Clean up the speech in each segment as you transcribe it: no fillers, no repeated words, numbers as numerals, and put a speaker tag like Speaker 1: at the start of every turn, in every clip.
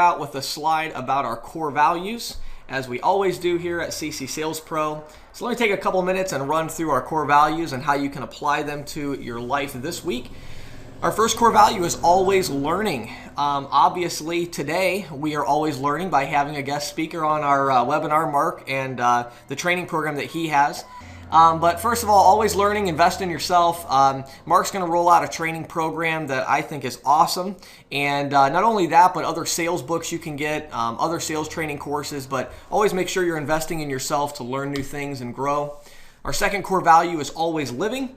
Speaker 1: Out with a slide about our core values, as we always do here at CC Sales Pro. So let me take a couple minutes and run through our core values and how you can apply them to your life this week. Our first core value is always learning. Obviously, today we are always learning by having a guest speaker on our webinar, Marc, and the training program that he has. But first of all, always learning, invest in yourself. Marc's going to roll out a training program that I think is awesome. And not only that, but other sales books you can get, other sales training courses, but always make sure you're investing in yourself to learn new things and grow. Our second core value is always living,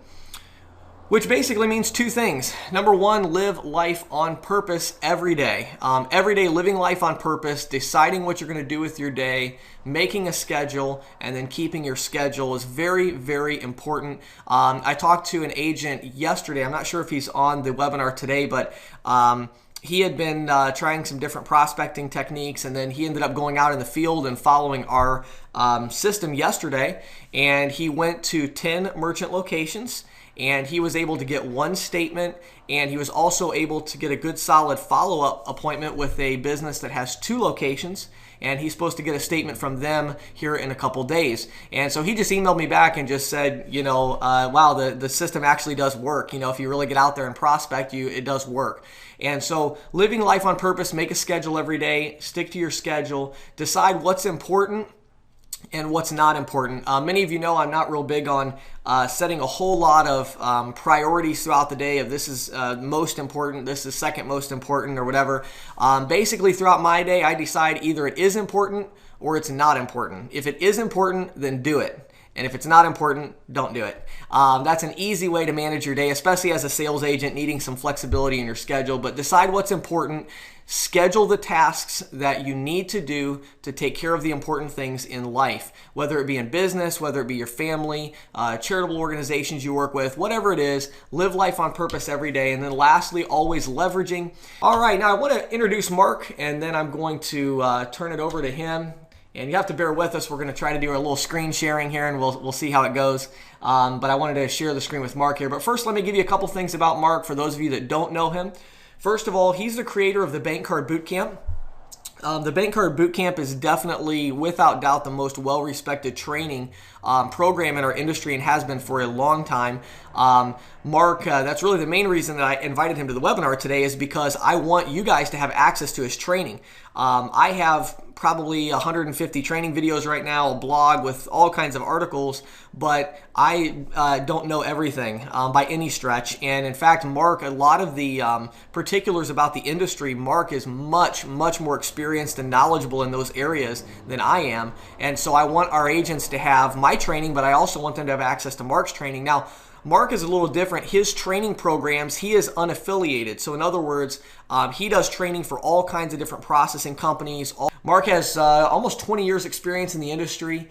Speaker 1: which basically means two things. Number one, live life on purpose every day. Every day, living life on purpose, deciding what you're going to do with your day, making a schedule, and then keeping your schedule is very, very important. I talked to an agent yesterday. I'm not sure if he's on the webinar today, but he had been trying some different prospecting techniques, and then he ended up going out in the field and following our system yesterday, and he went to 10 merchant locations. And he was able to get one statement, and he was also able to get a good solid follow-up appointment with a business that has 2 locations, and he's supposed to get a statement from them here in a couple days. And so he just emailed me back and just said, wow, the system actually does work. If you really get out there and prospect, it does work. And so living life on purpose, make a schedule every day, stick to your schedule, decide what's important and what's not important. Many of you know I'm not real big on setting a whole lot of priorities throughout the day of this is most important, this is second most important, or whatever. Basically, throughout my day, I decide either it is important or it's not important. If it is important, then do it. And if it's not important, don't do it. That's an easy way to manage your day, especially as a sales agent needing some flexibility in your schedule. But decide what's important. Schedule the tasks that you need to do to take care of the important things in life, whether it be in business, whether it be your family, charitable organizations you work with, whatever it is. Live life on purpose every day. And then lastly, always leveraging. All right, now I want to introduce Marc, and then I'm going to turn it over to him. And you have to bear with us. We're going to try to do a little screen sharing here, and we'll see how it goes. But I wanted to share the screen with Marc here. But first, let me give you a couple things about Marc for those of you that don't know him. First of all, he's the creator of the Bankcard Bootcamp. The Bankcard Bootcamp is definitely, without doubt, the most well-respected training program in our industry and has been for a long time. Marc, that's really the main reason that I invited him to the webinar today, is because I want you guys to have access to his training. I have probably 150 training videos right now, a blog with all kinds of articles, but I don't know everything by any stretch. And in fact, Marc, a lot of the particulars about the industry, Marc is much, much more experienced and knowledgeable in those areas than I am. And so I want our agents to have my training, but I also want them to have access to Marc's training. Now, Marc is a little different. His training programs, he is unaffiliated. So in other words, he does training for all kinds of different processing companies. Marc has almost 20 years experience in the industry.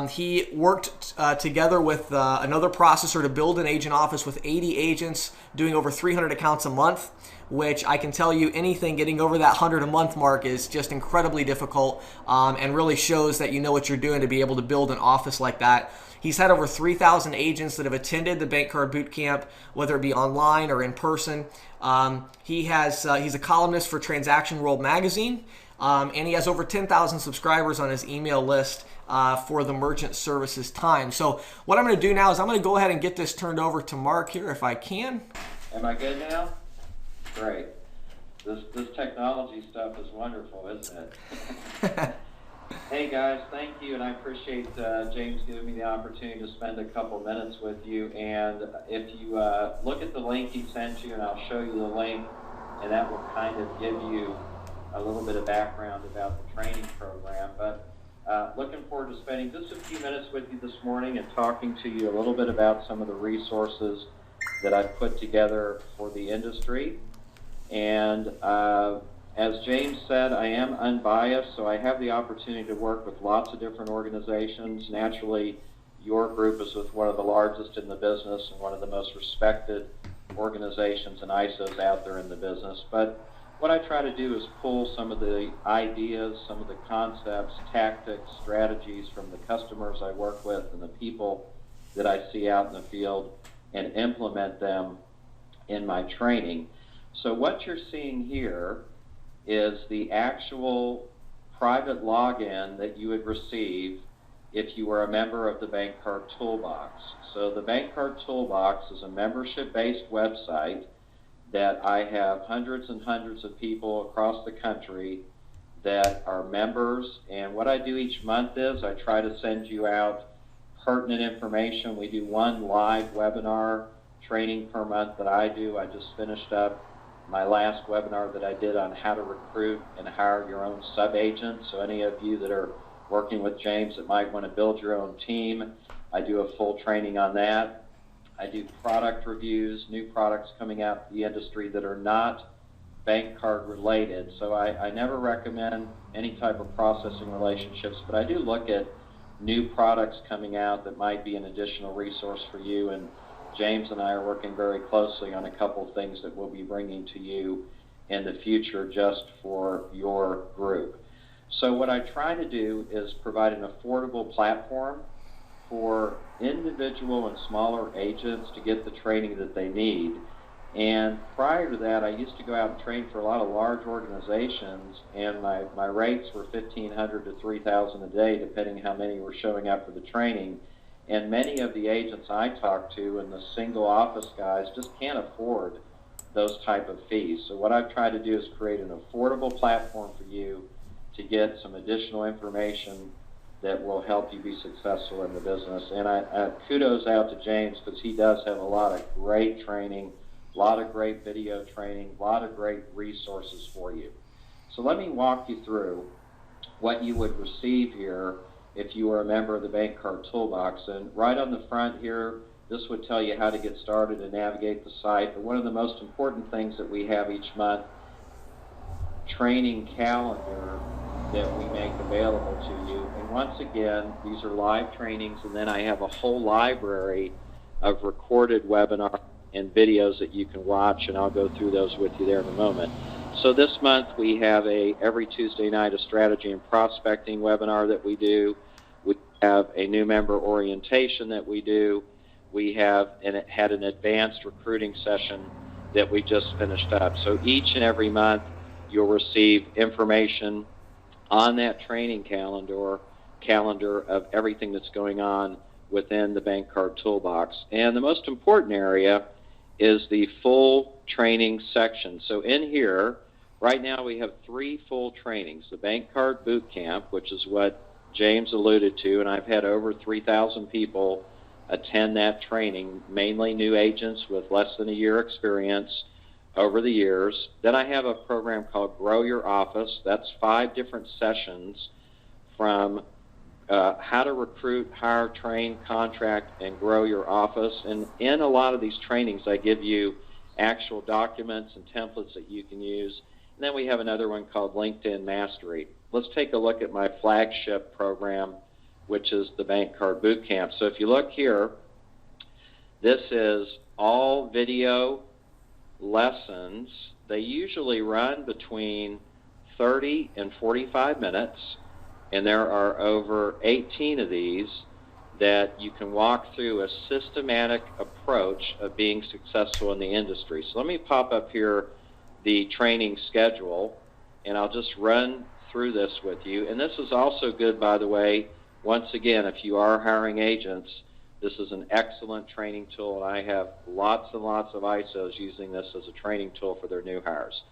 Speaker 1: He worked together with another processor to build an agent office with 80 agents doing over 300 accounts a month, which I can tell you anything getting over that 100 a month mark is just incredibly difficult and really shows that you know what you're doing to be able to build an office like that. He's had over 3,000 agents that have attended the Bankcard Bootcamp, whether it be online or in person. He's a columnist for Transaction World Magazine, and he has over 10,000 subscribers on his email list for the Merchant Services Times. So what I'm going to do now is I'm going to go ahead and get this turned over to Marc here if I can.
Speaker 2: Am I good now? Great. This technology stuff is wonderful, isn't it? Hey guys, thank you, and I appreciate James giving me the opportunity to spend a couple minutes with you. And if you look at the link he sent you, and I'll show you the link, and that will kind of give you a little bit of background about the training program. But looking forward to spending just a few minutes with you this morning and talking to you a little bit about some of the resources that I've put together for the industry. And as James said, I am unbiased, so I have the opportunity to work with lots of different organizations. Naturally, your group is with one of the largest in the business and one of the most respected organizations and ISOs out there in the business. But what I try to do is pull some of the ideas, some of the concepts, tactics, strategies from the customers I work with and the people that I see out in the field and implement them in my training. So what you're seeing here is the actual private login that you would receive if you were a member of the Bankcard Toolbox. So the Bankcard Toolbox is a membership-based website that I have hundreds and hundreds of people across the country that are members. And what I do each month is I try to send you out pertinent information. We do one live webinar training per month that I do. I just finished up my last webinar that I did on how to recruit and hire your own sub-agent. So any of you that are working with James that might want to build your own team, I do a full training on that. I do product reviews, new products coming out in the industry that are not Bankcard related. So I never recommend any type of processing relationships, but I do look at new products coming out that might be an additional resource for you. And James and I are working very closely on a couple of things that we'll be bringing to you in the future just for your group. So what I try to do is provide an affordable platform for individual and smaller agents to get the training that they need. And prior to that, I used to go out and train for a lot of large organizations, and my rates were $1,500 to $3,000 a day, depending how many were showing up for the training. And many of the agents I talk to and the single office guys just can't afford those type of fees. So what I've tried to do is create an affordable platform for you to get some additional information that will help you be successful in the business. And I kudos out to James, because he does have a lot of great training, a lot of great video training, a lot of great resources for you. So let me walk you through what you would receive here if you were a member of the Bankcard Toolbox. And right on the front here, this would tell you how to get started and navigate the site. But one of the most important things that we have each month, training calendar that we make available to you. And once again, these are live trainings, and then I have a whole library of recorded webinars and videos that you can watch, and I'll go through those with you there in a moment. So this month we have every Tuesday night a strategy and prospecting webinar that we do. We have a new member orientation that we do. We have had an advanced recruiting session that we just finished up. So each and every month you'll receive information on that training calendar of everything that's going on within the Bankcard Toolbox. And the most important area is the full training section. So in here, right now we have 3 full trainings. The Bankcard Bootcamp, which is what James alluded to, and I've had over 3,000 people attend that training, mainly new agents with less than a year experience over the years. Then I have a program called Grow Your Office. That's 5 different sessions from how to recruit, hire, train, contract, and grow your office. And in a lot of these trainings, I give you actual documents and templates that you can use. And then we have another one called LinkedIn Mastery. Let's take a look at my flagship program, which is the Bankcard Bootcamp. So if you look here, this is all video lessons. They usually run between 30 and 45 minutes, and there are over 18 of these that you can walk through a systematic approach of being successful in the industry. So let me pop up here the training schedule, and I'll just run through this with you. And this is also good, by the way, once again, if you are hiring agents, this is an excellent training tool, and I have lots and lots of ISOs using this as a training tool for their new hires.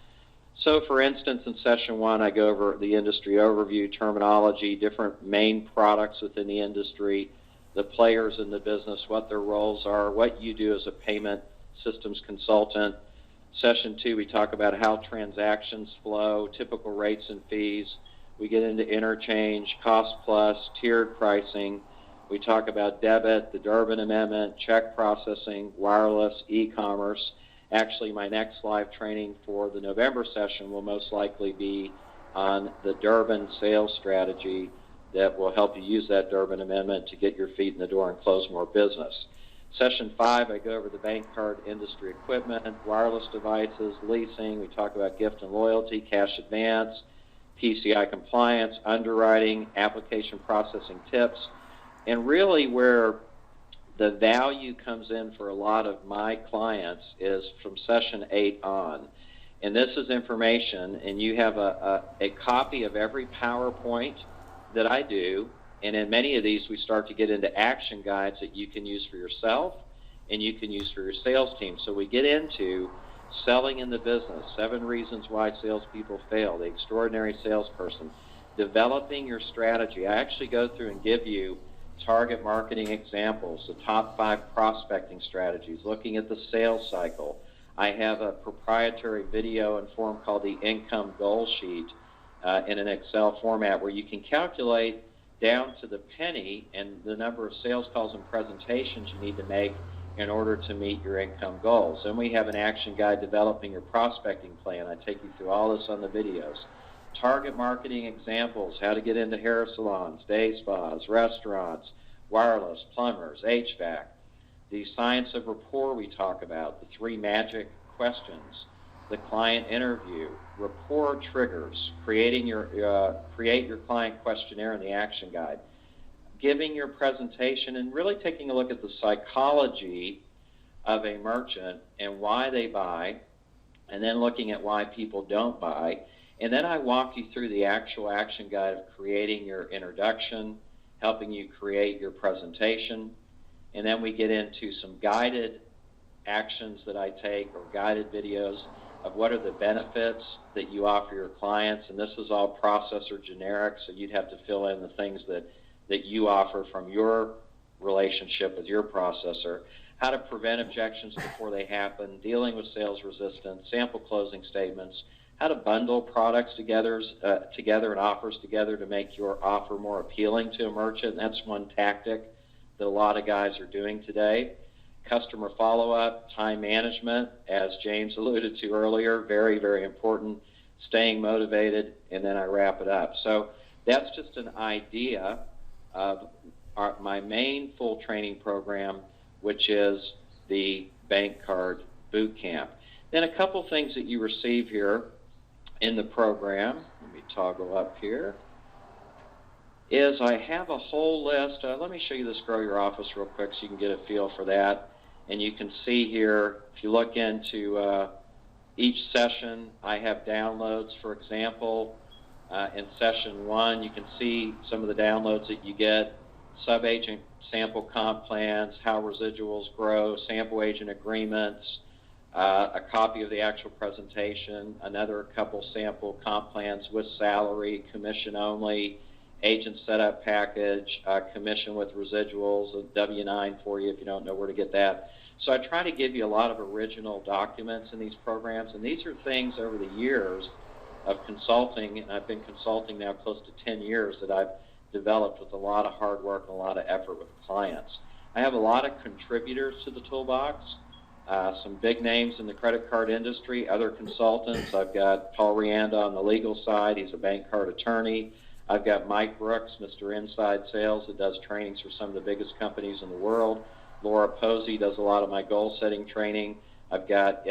Speaker 2: So for instance, in session 1, I go over the industry overview, terminology, different main products within the industry, the players in the business, what their roles are, what you do as a payment systems consultant. Session 2, we talk about how transactions flow, typical rates and fees. We get into interchange, cost plus, tiered pricing. We talk about debit, the Durbin Amendment, check processing, wireless, e-commerce. Actually, my next live training for the November session will most likely be on the Durbin sales strategy that will help you use that Durbin Amendment to get your feet in the door and close more business. Session 5, I go over the Bankcard industry equipment, wireless devices, leasing. We talk about gift and loyalty, cash advance, PCI compliance, underwriting, application processing tips. And really where the value comes in for a lot of my clients is from session 8 on. And this is information, and you have a copy of every PowerPoint that I do. And in many of these, we start to get into action guides that you can use for yourself and you can use for your sales team. So we get into selling in the business, 7 reasons why salespeople fail, the extraordinary salesperson, developing your strategy. I actually go through and give you target marketing examples, the top 5 prospecting strategies, looking at the sales cycle. I have a proprietary video and form called the income goal sheet in an Excel format where you can calculate down to the penny and the number of sales calls and presentations you need to make in order to meet your income goals. And we have an action guide developing your prospecting plan. I take you through all this on the videos. Target marketing examples, how to get into hair salons, day spas, restaurants, wireless, plumbers, HVAC. The science of rapport we talk about, the 3 magic questions, the client interview, rapport triggers, create your client questionnaire in the action guide, giving your presentation and really taking a look at the psychology of a merchant and why they buy, and then looking at why people don't buy. And then I walk you through the actual action guide of creating your introduction, helping you create your presentation, and then we get into some guided actions that I take or guided videos of what are the benefits that you offer your clients. And this is all process or generic, so you'd have to fill in the things that you offer from your relationship with your processor. How to prevent objections before they happen, dealing with sales resistance, sample closing statements, how to bundle products together and offers together to make your offer more appealing to a merchant. That's one tactic that a lot of guys are doing today. Customer follow-up, time management, as James alluded to earlier, very, very important, staying motivated, and then I wrap it up. So that's just an idea of my main full training program, which is the Bankcard Bootcamp. Then a couple things that you receive here in the program, let me toggle up here, is I have a whole list. Let me show you this Grow Your Office real quick so you can get a feel for that. And you can see here, if you look into each session, I have downloads. For example, in session 1, you can see some of the downloads that you get, sub-agent sample comp plans, how residuals grow, sample agent agreements, a copy of the actual presentation, another couple sample comp plans with salary, commission only, agent setup package, commission with residuals, a W-9 for you if you don't know where to get that. So I try to give you a lot of original documents in these programs, and these are things over the years of consulting, and I've been consulting now close to 10 years, that I've developed with a lot of hard work and a lot of effort with clients. I have a lot of contributors to the toolbox, some big names in the credit card industry, other consultants. I've got Paul Rianda on the legal side. He's a Bankcard attorney. I've got Mike Brooks, Mr. Inside Sales, that does trainings for some of the biggest companies in the world. Laura Posey does a lot of my goal-setting training. I've got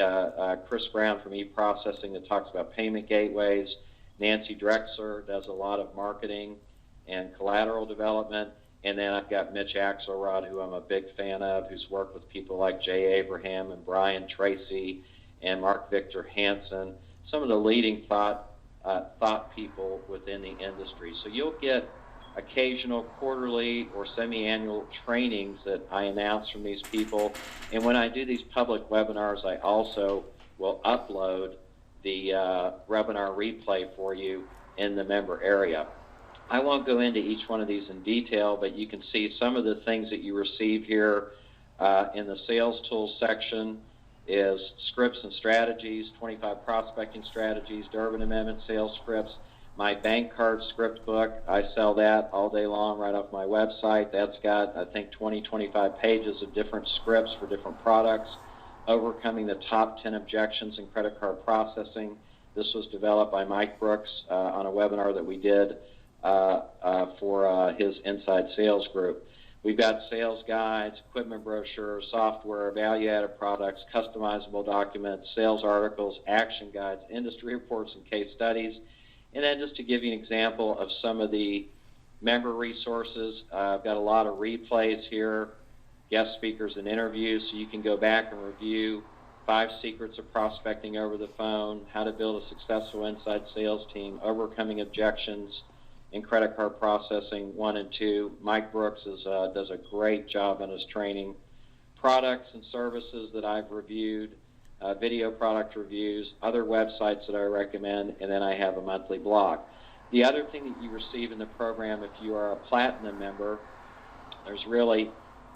Speaker 2: Chris Brown from eProcessing that talks about payment gateways. Nancy Drexler does a lot of marketing and collateral development. And then I've got Mitch Axelrod, who I'm a big fan of, who's worked with people like Jay Abraham and Brian Tracy and Mark Victor Hansen, some of the leading thought people within the industry. So you'll get occasional quarterly or semi-annual trainings that I announce from these people. And when I do these public webinars, I also will upload the webinar replay for you in the member area. I won't go into each one of these in detail, but you can see some of the things that you receive here in the sales tools section is scripts and strategies, 25 prospecting strategies, Durbin Amendment sales scripts, my Bankcard script book. I sell that all day long right off my website. That's got, I think, 20, 25 pages of different scripts for different products. Overcoming the top 10 objections in credit card processing. This was developed by Mike Brooks on a webinar that we did for his Inside Sales group. We've got sales guides, equipment brochures, software, value-added products, customizable documents, sales articles, action guides, industry reports, and case studies. And then just to give you an example of some of the member resources, I've got a lot of replays here, guest speakers and interviews, so you can go back and review 5 secrets of prospecting over the phone, how to build a successful inside sales team, overcoming objections in credit card processing 1 and 2. Mike Brooks does a great job on his training. Products and services that I've reviewed, video product reviews, other websites that I recommend, and then I have a monthly blog. The other thing that you receive in the program, if you are a Platinum member, there's really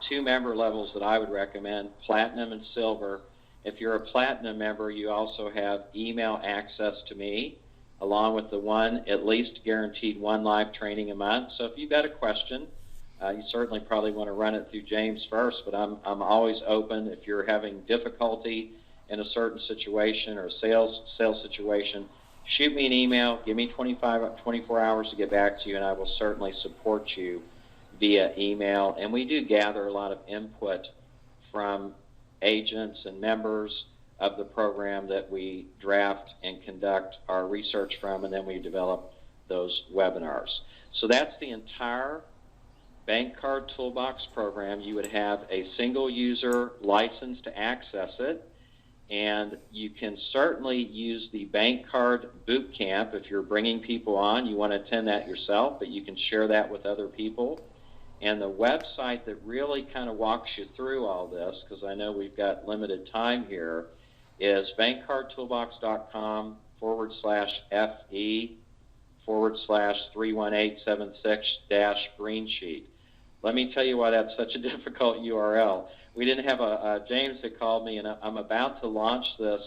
Speaker 2: 2 member levels that I would recommend, Platinum and Silver. If you're a Platinum member, you also have email access to me, along with the at least guaranteed 1 live training a month. So if you've got a question, you certainly probably want to run it through James first, but I'm always open. If you're having difficulty in a certain situation or a sales situation, shoot me an email, give me 24 hours to get back to you, and I will certainly support you via email. And we do gather a lot of input from agents and members of the program that we draft and conduct our research from, and then we develop those webinars. So that's the entire Bankcard Toolbox program. You would have a single user license to access it, and you can certainly use the Bankcard Bootcamp if you're bringing people on. You want to attend that yourself, but you can share that with other people. And the website that really kind of walks you through all this, because I know we've got limited time here, is bankcardtoolbox.com/FE/31876-green sheet. Let me tell you why that's such a difficult URL. We didn't have James had called me, and I'm about to launch this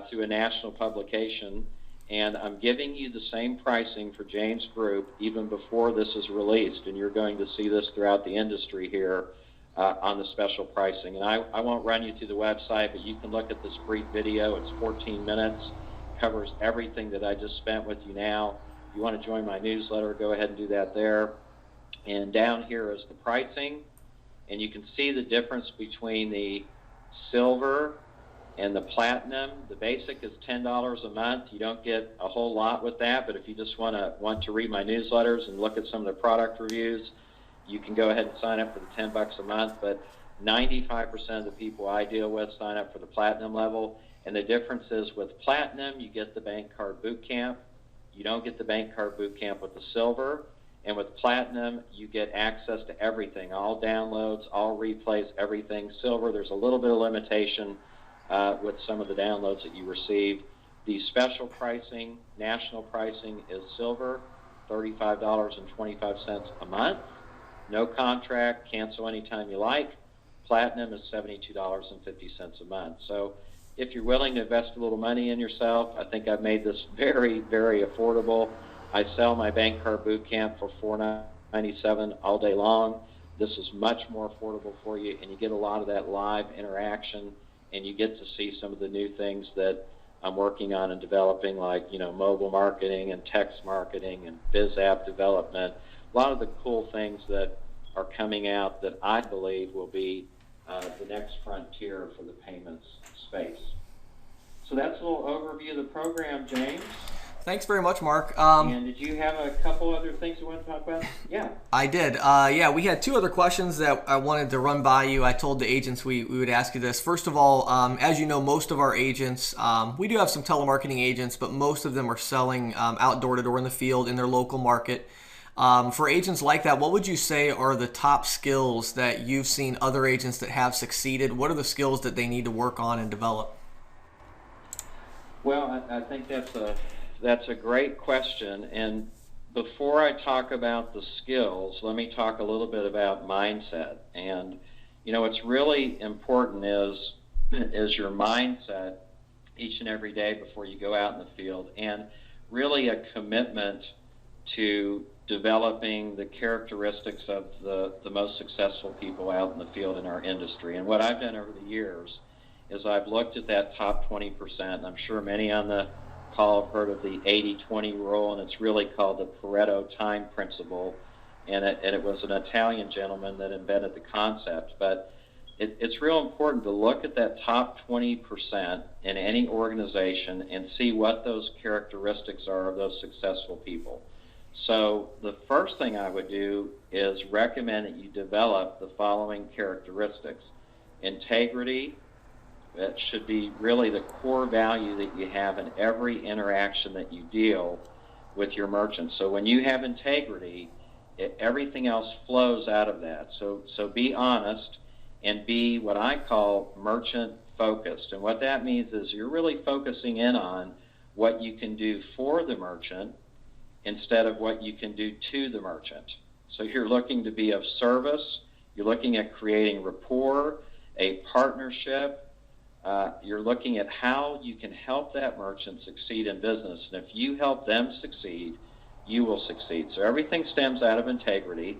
Speaker 2: to a national publication, and I'm giving you the same pricing for James Group even before this is released, and you're going to see this throughout the industry here on the special pricing. And I won't run you through the website, but you can look at this brief video. It's 14 minutes, covers everything that I just spent with you now. If you want to join my newsletter, go ahead and do that there. And down here is the pricing, and you can see the difference between the Silver and the Platinum. The basic is $10 a month. You don't get a whole lot with that, but if you just want to read my newsletters and look at some of the product reviews, you can go ahead and sign up for the $10 a month. But 95% of the people I deal with sign up for the Platinum level, and the difference is with Platinum, you get the Bankcard Bootcamp. You don't get the Bankcard Bootcamp with the Silver. And with Platinum, you get access to everything, all downloads, all replays, everything. Silver, there's a little bit of limitation with some of the downloads that you receive. The special pricing, national pricing, is Silver, $35.25 a month. No contract, cancel anytime you like. Platinum is $72.50 a month. So if you're willing to invest a little money in yourself, I think I've made this very, very affordable. I sell my Bankcard Bootcamp for $497 all day long. This is much more affordable for you, and you get a lot of that live interaction, and you get to see some of the new things that I'm working on and developing, like mobile marketing and text marketing and biz app development. A lot of the cool things that are coming out that I believe will be the next frontier for the payments space. So that's a little overview of the program, James.
Speaker 1: Thanks very much, Mark.
Speaker 2: And did you have a couple other things you want to talk about? Yeah.
Speaker 1: I did. We had 2 other questions that I wanted to run by you. I told the agents we would ask you this. First of all, as you know, most of our agents, we do have some telemarketing agents, but most of them are selling out door-to-door in the field in their local market. For agents like that, what would you say are the top skills that you've seen other agents that have succeeded? What are the skills that they need to work on and develop?
Speaker 2: Well, I think that's a great question. And before I talk about the skills, let me talk a little bit about mindset. And what's really important is your mindset each and every day before you go out in the field, and really a commitment to developing the characteristics of the most successful people out in the field in our industry. And what I've done over the years is I've looked at that top 20%. I'm sure many on the call have heard of the 80-20 rule, and it's really called the Pareto time principle. And it was an Italian gentleman that invented the concept. But it's real important to look at that top 20% in any organization and see what those characteristics are of those successful people. So the first thing I would do is recommend that you develop the following characteristics: integrity, That should be really the core value that you have in every interaction that you deal with your merchants. So when you have integrity, everything else flows out of that. So be honest and be what I call merchant focused. And what that means is you're really focusing in on what you can do for the merchant instead of what you can do to the merchant. So you're looking to be of service. You're looking at creating rapport, a partnership. You're looking at how you can help that merchant succeed in business. And if you help them succeed, you will succeed. So everything stems out of integrity.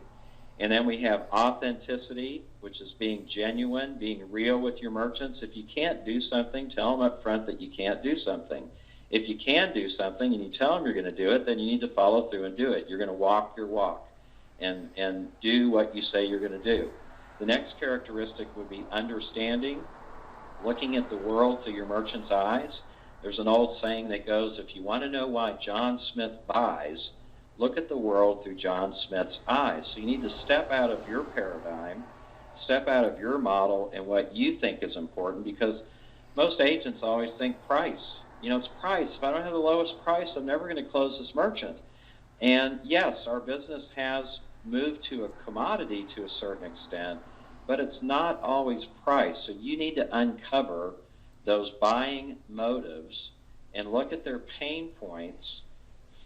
Speaker 2: And then we have authenticity, which is being genuine, being real with your merchants. If you can't do something, tell them up front that you can't do something. If you can do something and you tell them you're going to do it, then you need to follow through and do it. You're going to walk your walk and do what you say you're going to do. The next characteristic would be understanding, looking at the world through your merchant's eyes. There's an old saying that goes, if you want to know why John Smith buys, look at the world through John Smith's eyes. So you need to step out of your paradigm, step out of your model and what you think is important, because most agents always think price. It's price. If I don't have the lowest price, I'm never going to close this merchant. And yes, our business has moved to a commodity to a certain extent, but it's not always price. So you need to uncover those buying motives and look at their pain points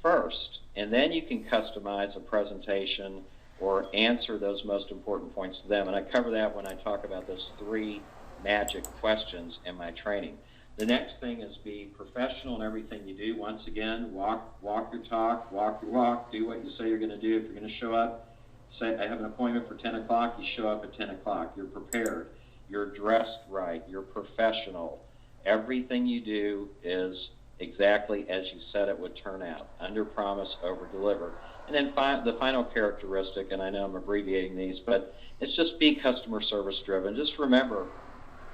Speaker 2: first, and then you can customize a presentation or answer those most important points to them. And I cover that when I talk about those 3 magic questions in my training. The next thing is be professional in everything you do. Once again, walk your talk, walk your walk, do what you say you're going to do. If you're going to show up, say I have an appointment for 10 o'clock, you show up at 10 o'clock. You're prepared. You're dressed right. You're professional. Everything you do is exactly as you said it would turn out. Under promise, over deliver. And then the final characteristic, and I know I'm abbreviating these, but it's just be customer service driven. Just remember,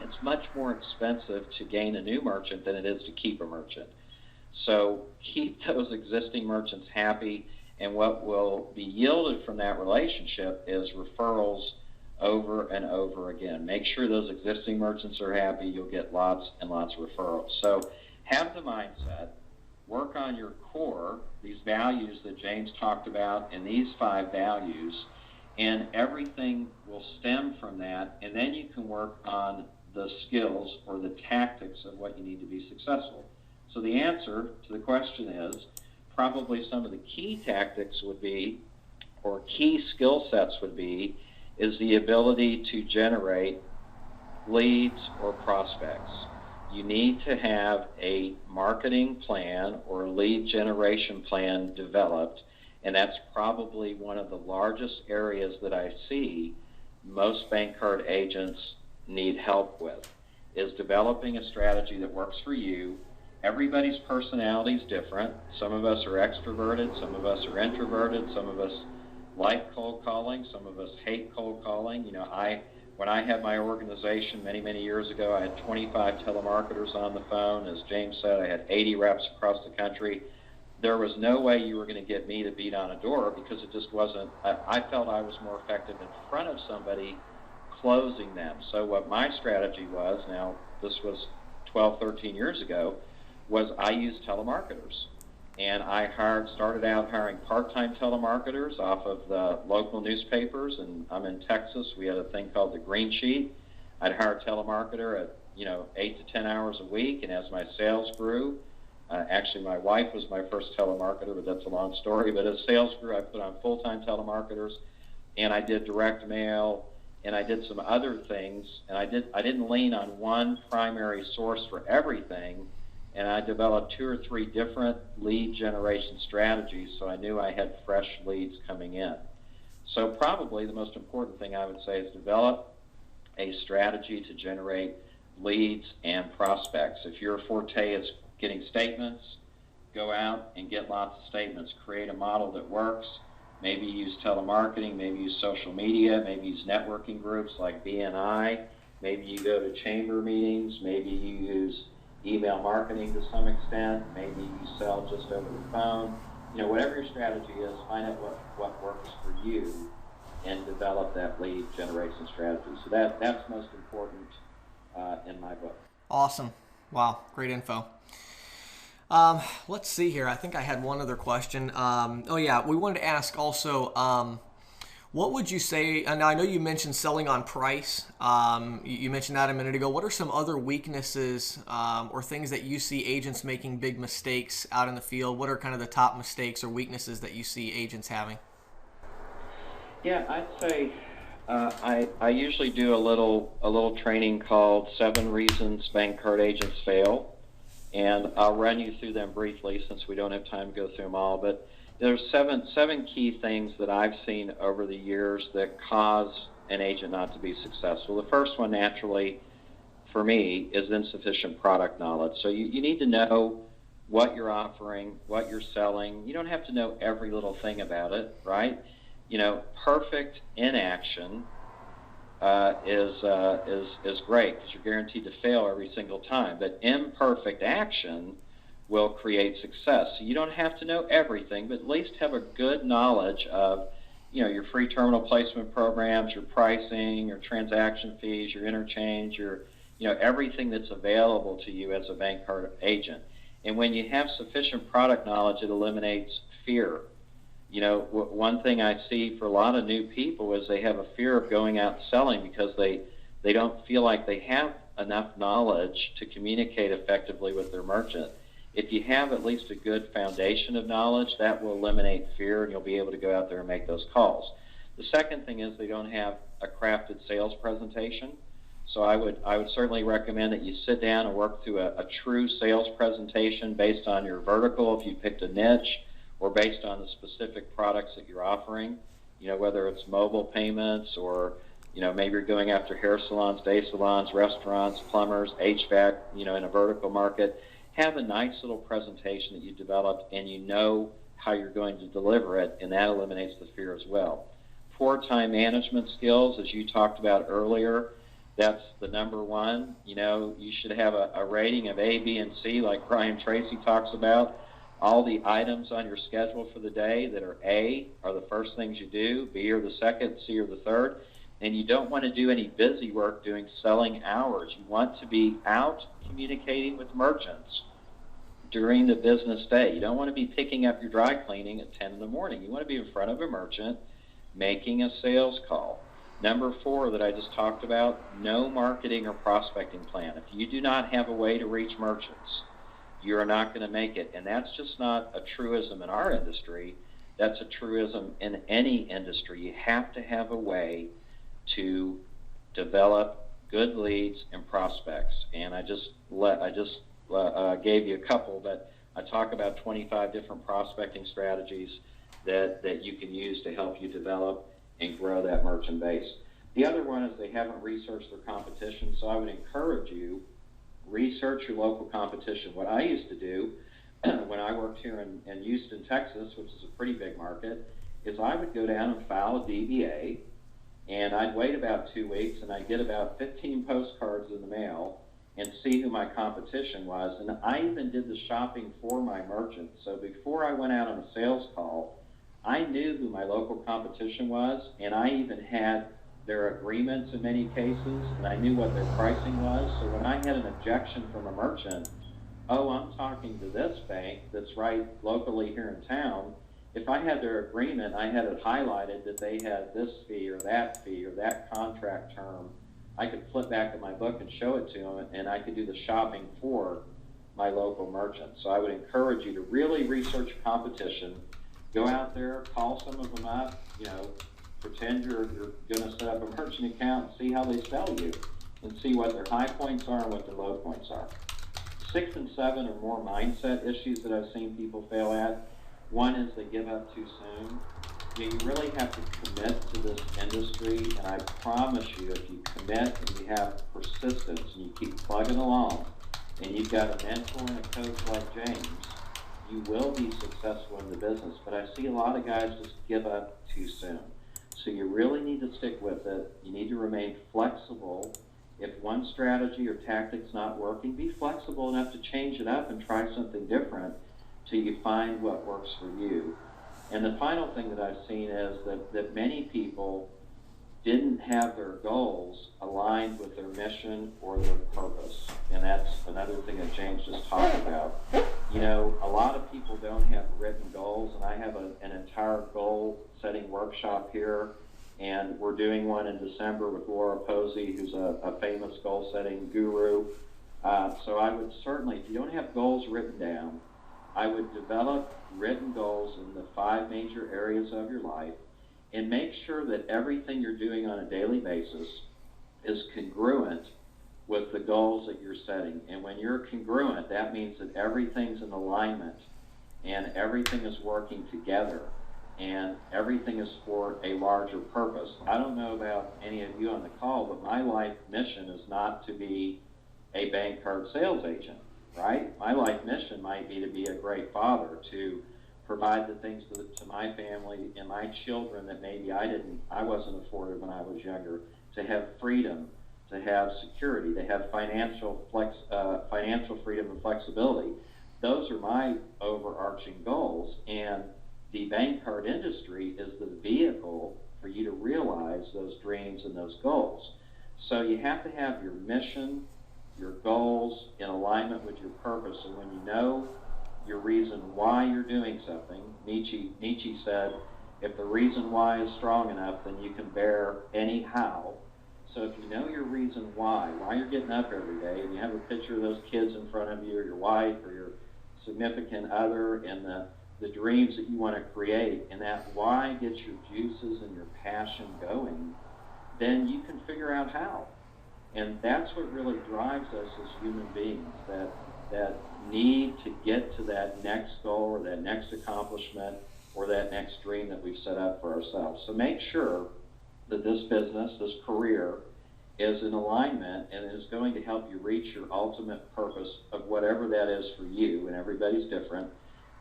Speaker 2: it's much more expensive to gain a new merchant than it is to keep a merchant. So keep those existing merchants happy, and what will be yielded from that relationship is referrals over and over again. Make sure those existing merchants are happy. You'll get lots and lots of referrals. So have the mindset, work on your core, these values that James talked about, and these 5 values, and everything will stem from that, and then you can work on the skills or the tactics of what you need to be successful. So the answer to the question is probably some of the key tactics would be, or key skill sets would be, is the ability to generate leads or prospects. You need to have a marketing plan or a lead generation plan developed, and that's probably one of the largest areas that I see most Bankcard agents need help with, is developing a strategy that works for you. Everybody's personality is different. Some of us are extroverted, some of us are introverted, some of us like cold calling, some of us hate cold calling. When I had my organization many years ago, I had 25 telemarketers on the phone. As James said, I had 80 reps across the country. There was no way you were going to get me to beat on a door, because it just wasn't. I felt I was more effective in front of somebody closing them. So what my strategy was, now this was 12, 13 years ago, was I used telemarketers. And I started out hiring part-time telemarketers off of the local newspapers, and I'm in Texas. We had a thing called the Green Sheet. I'd hire a telemarketer at 8 to 10 hours a week, and as my sales grew, actually my wife was my first telemarketer, but that's a long story. But as sales grew, I put on full-time telemarketers, and I did direct mail, and I did some other things, and I didn't lean on one primary source for everything. And I developed 2 or 3 different lead generation strategies, so I knew I had fresh leads coming in. So probably the most important thing I would say is develop a strategy to generate leads and prospects. If your forte is getting statements, go out and get lots of statements. Create a model that works. Maybe use telemarketing, maybe use social media, maybe use networking groups like BNI. Maybe you go to chamber meetings, maybe you use email marketing to some extent, maybe you sell just over the phone. Whatever your strategy is, find out what works for you and develop that lead generation strategy. So that's most important in my book.
Speaker 1: Awesome. Wow, great info. Let's see here. I think I had one other question. Oh yeah, we wanted to ask also, what would you say, and I know you mentioned selling on price. You mentioned that a minute ago. What are some other weaknesses or things that you see agents making big mistakes out in the field? What are kind of the top mistakes or weaknesses that you see agents having?
Speaker 2: Yeah, I'd say I usually do a little training called 7 Reasons Bankcard Agents Fail, and I'll run you through them briefly since we don't have time to go through them all. But there's seven key things that I've seen over the years that cause an agent not to be successful. The first one, naturally, for me, is insufficient product knowledge. So you need to know what you're offering, what you're selling. You don't have to know every little thing about it, right? Perfect inaction is great because you're guaranteed to fail every single time. But imperfect action will create success. So you don't have to know everything, but at least have a good knowledge of, your free terminal placement programs, your pricing, your transaction fees, your interchange, your, everything that's available to you as a bank card agent. And when you have sufficient product knowledge, it eliminates fear. One thing I see for a lot of new people is they have a fear of going out and selling because they don't feel like they have enough knowledge to communicate effectively with their merchant. If you have at least a good foundation of knowledge, that will eliminate fear and you'll be able to go out there and make those calls. The second thing is they don't have a crafted sales presentation. So I would certainly recommend that you sit down and work through a true sales presentation based on your vertical if you picked a niche, or based on the specific products that you're offering, whether it's mobile payments or, maybe you're going after hair salons, day salons, restaurants, plumbers, HVAC, in a vertical market. Have a nice little presentation that you developed and you know how you're going to deliver it, and that eliminates the fear as well. Poor time management skills, as you talked about earlier, that's the number one. You should have a rating of A, B, and C like Brian Tracy talks about. All the items on your schedule for the day that are A are the first things you do, B are the second, C are the third. And you don't want to do any busy work doing selling hours. You want to be out communicating with merchants during the business day. You don't want to be picking up your dry cleaning at 10 in the morning. You want to be in front of a merchant making a sales call. Number 4 that I just talked about, no marketing or prospecting plan. If you do not have a way to reach merchants, you're not going to make it. And that's just not a truism in our industry. That's a truism in any industry. You have to have a way to develop good leads and prospects. And I just gave you a couple, but I talk about 25 different prospecting strategies that you can use to help you develop and grow that merchant base. The other one is they haven't researched their competition. So I would encourage you, research your local competition. What I used to do when I worked here in Houston, Texas, which is a pretty big market, is I would go down and file a DBA, and I'd wait about 2 weeks, and I'd get about 15 postcards in the mail and see who my competition was. And I even did the shopping for my merchant. So before I went out on a sales call, I knew who my local competition was, and I even had their agreements in many cases, and I knew what their pricing was. So when I had an objection from a merchant, I'm talking to this bank that's right locally here in town. If I had their agreement, I had it highlighted that they had this fee or that contract term, I could flip back to my book and show it to them, and I could do the shopping for my local merchant. So I would encourage you to really research competition. Go out there, call some of them up, pretend you're going to set up a merchant account, see how they sell you, and see what their high points are and what their low points are. 6 and 7 are more mindset issues that I've seen people fail at. One is they give up too soon. You really have to commit to this industry, and I promise you, if you commit and you have persistence and you keep plugging along, and you've got a mentor and a coach like James, you will be successful in the business. But I see a lot of guys just give up too soon. So you really need to stick with it. You need to remain flexible. If one strategy or tactic's not working, be flexible enough to change it up and try something different till you find what works for you. And the final thing that I've seen is that many people didn't have their goals aligned with their mission or their purpose. And that's another thing that James just talked about. You know, a lot of people don't have written goals, and I have an entire goal setting workshop here, and we're doing one in December with Laura Posey, who's a famous goal setting guru. So I would certainly, if you don't have goals written down, I would develop written goals in the 5 major areas of your life, and make sure that everything you're doing on a daily basis is congruent with the goals that you're setting. And when you're congruent, that means that everything's in alignment and everything is working together and everything is for a larger purpose. I don't know about any of you on the call, but my life mission is not to be a Bankcard sales agent, right? My life mission might be to be a great father, to provide the things to my family and my children that maybe I wasn't afforded when I was younger, to have freedom, to have security, to have financial freedom and flexibility. Those are my overarching goals, and the Bankcard industry is the vehicle for you to realize those dreams and those goals. So you have to have your mission, your goals in alignment with your purpose, and when you know your reason why you're doing something, Nietzsche said, if the reason why is strong enough, then you can bear any how. So if you know your reason why you're getting up every day, and you have a picture of those kids in front of you, or your wife, or your significant other, and the dreams that you want to create, and that why gets your juices and your passion going, then you can figure out how. And that's what really drives us as human beings, that need to get to that next goal or that next accomplishment or that next dream that we've set up for ourselves. So make sure that this business, this career, is in alignment and is going to help you reach your ultimate purpose of whatever that is for you, and everybody's different.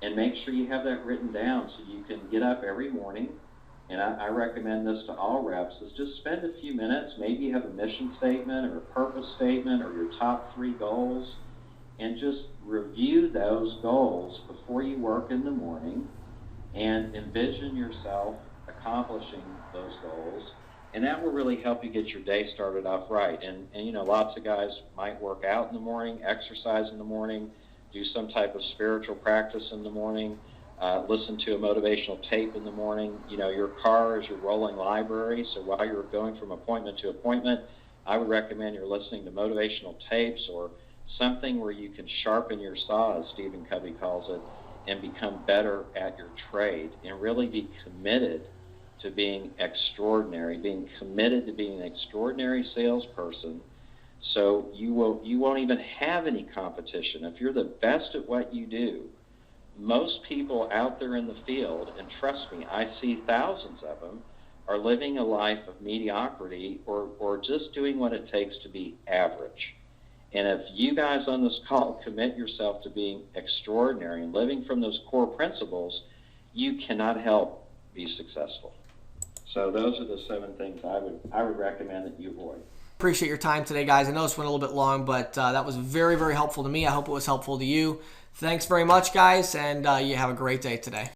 Speaker 2: And make sure you have that written down so you can get up every morning. And I recommend this to all reps, is just spend a few minutes. Maybe you have a mission statement or a purpose statement or your top 3 goals, and just review those goals before you work in the morning and envision yourself accomplishing those goals. And that will really help you get your day started off right. And you know, lots of guys might work out in the morning, exercise in the morning, do some type of spiritual practice in the morning, listen to a motivational tape in the morning. You know, your car is your rolling library, so while you're going from appointment to appointment, I would recommend you're listening to motivational tapes or something where you can sharpen your saw, as Stephen Covey calls it, and become better at your trade, and really be committed to being extraordinary, being committed to being an extraordinary salesperson. So you won't even have any competition. If you're the best at what you do, most people out there in the field, and trust me, I see thousands of them, are living a life of mediocrity or just doing what it takes to be average. And if you guys on this call commit yourself to being extraordinary and living from those core principles, you cannot help be successful. So those are the 7 things I would recommend that you avoid.
Speaker 1: Appreciate your time today, guys. I know this went a little bit long, but that was very, very helpful to me. I hope it was helpful to you. Thanks very much, guys, and you have a great day today.